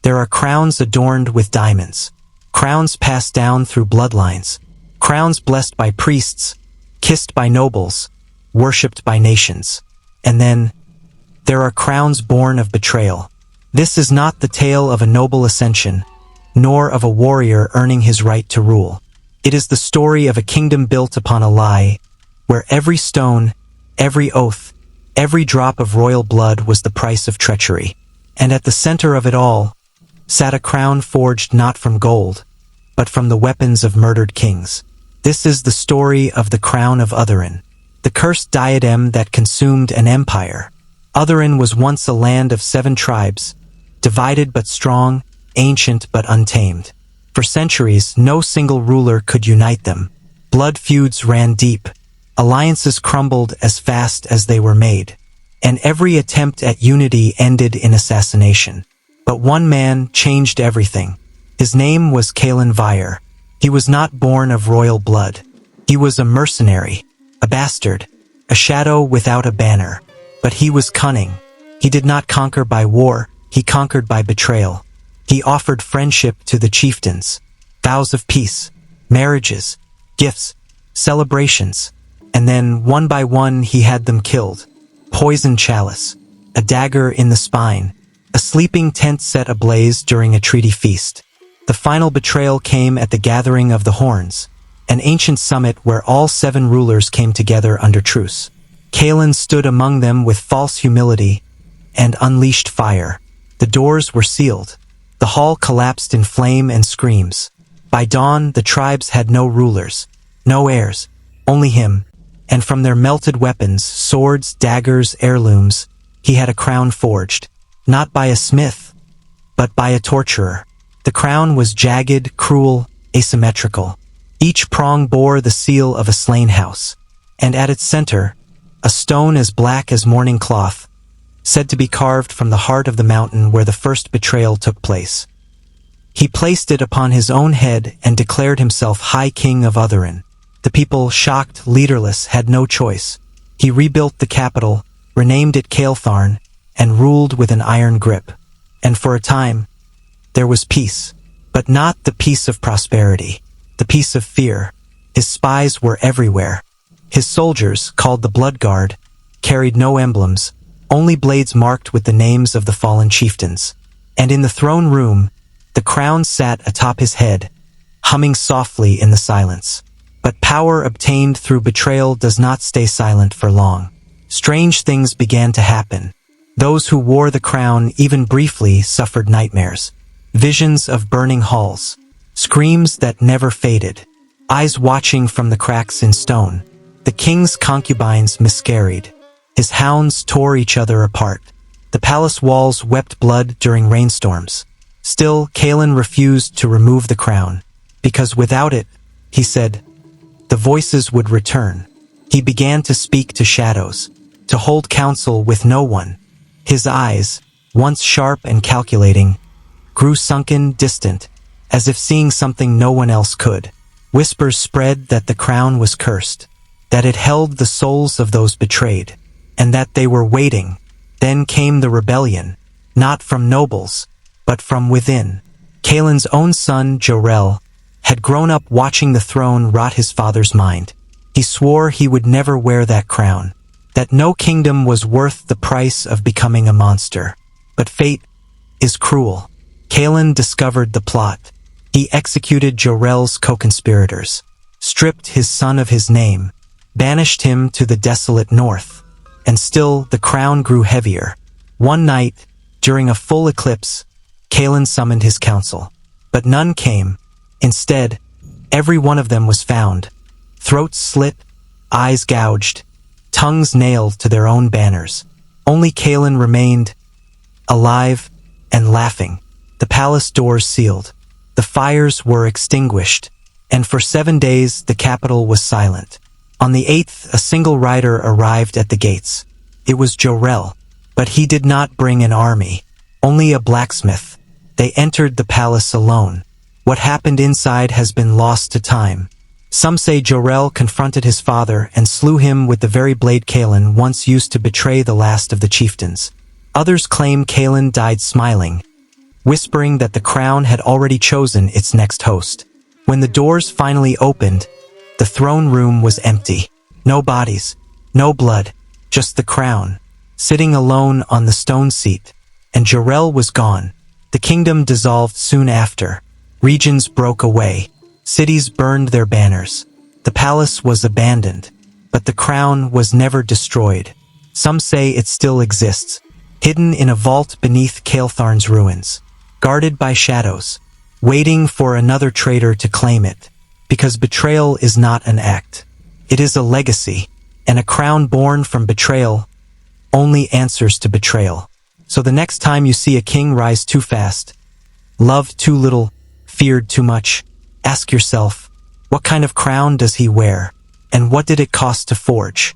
There are crowns adorned with diamonds, crowns passed down through bloodlines, crowns blessed by priests, kissed by nobles, worshipped by nations. And then, there are crowns born of betrayal. This is not the tale of a noble ascension, nor of a warrior earning his right to rule. It is the story of a kingdom built upon a lie, where every stone, every oath, every drop of royal blood was the price of treachery. And at the center of it all sat a crown forged not from gold, but from the weapons of murdered kings. This is the story of the Crown of Otheryn, the cursed diadem that consumed an empire. Otheryn was once a land of 7 tribes, divided but strong, ancient but untamed. For centuries, no single ruler could unite them. Blood feuds ran deep, alliances crumbled as fast as they were made, and every attempt at unity ended in assassination. But one man changed everything. His name was Cailan Vyre. He was not born of royal blood. He was a mercenary, a bastard, a shadow without a banner. But he was cunning. He did not conquer by war, he conquered by betrayal. He offered friendship to the chieftains, vows of peace, marriages, gifts, celebrations, and then one by one he had them killed. Poison chalice, a dagger in the spine, a sleeping tent set ablaze during a treaty feast. The final betrayal came at the Gathering of the Horns, an ancient summit where all 7 rulers came together under truce. Cailan stood among them with false humility and unleashed fire. The doors were sealed. The hall collapsed in flame and screams. By dawn, the tribes had no rulers, no heirs, only him. And from their melted weapons, swords, daggers, heirlooms, he had a crown forged, not by a smith, but by a torturer. The crown was jagged, cruel, asymmetrical. Each prong bore the seal of a slain house, and at its center, a stone as black as mourning cloth, said to be carved from the heart of the mountain where the first betrayal took place. He placed it upon his own head and declared himself High King of Otheryn. The people, shocked, leaderless, had no choice. He rebuilt the capital, renamed it Caeltharn, and ruled with an iron grip. And for a time, there was peace, but not the peace of prosperity, the peace of fear. His spies were everywhere. His soldiers, called the Blood Guard, carried no emblems, only blades marked with the names of the fallen chieftains. And in the throne room, the crown sat atop his head, humming softly in the silence. But power obtained through betrayal does not stay silent for long. Strange things began to happen. Those who wore the crown, even briefly, suffered nightmares. Visions of burning halls, screams that never faded, eyes watching from the cracks in stone. The king's concubines miscarried. His hounds tore each other apart. The palace walls wept blood during rainstorms. Still, Cailan refused to remove the crown, because without it, he said, the voices would return. He began to speak to shadows, to hold counsel with no one. His eyes, once sharp and calculating, grew sunken, distant, as if seeing something no one else could. Whispers spread that the crown was cursed, that it held the souls of those betrayed, and that they were waiting. Then came the rebellion, not from nobles, but from within. Cailan's own son, Jorel, had grown up watching the throne rot his father's mind. He swore he would never wear that crown, that no kingdom was worth the price of becoming a monster. But fate is cruel. Cailan discovered the plot. He executed Jorel's co-conspirators, stripped his son of his name, banished him to the desolate north. And still the crown grew heavier. One night, during a full eclipse, Cailan summoned his council. But none came. Instead, every one of them was found, throats slit, eyes gouged, tongues nailed to their own banners. Only Cailan remained, alive and laughing. The palace doors sealed. The fires were extinguished, and for 7 days the capital was silent. On the 8th, a single rider arrived at the gates. It was Jorel, but he did not bring an army, only a blacksmith. They entered the palace alone. What happened inside has been lost to time. Some say Jorel confronted his father and slew him with the very blade Cailan once used to betray the last of the chieftains. Others claim Cailan died smiling, whispering that the crown had already chosen its next host. When the doors finally opened, the throne room was empty. No bodies, no blood, just the crown, sitting alone on the stone seat. And Jarrell was gone. The kingdom dissolved soon after. Regions broke away. Cities burned their banners. The palace was abandoned. But the crown was never destroyed. Some say it still exists, hidden in a vault beneath Kael'tharn's ruins, guarded by shadows, waiting for another traitor to claim it. Because betrayal is not an act. It is a legacy, and a crown born from betrayal only answers to betrayal. So the next time you see a king rise too fast, loved too little, feared too much, ask yourself, what kind of crown does he wear, and what did it cost to forge?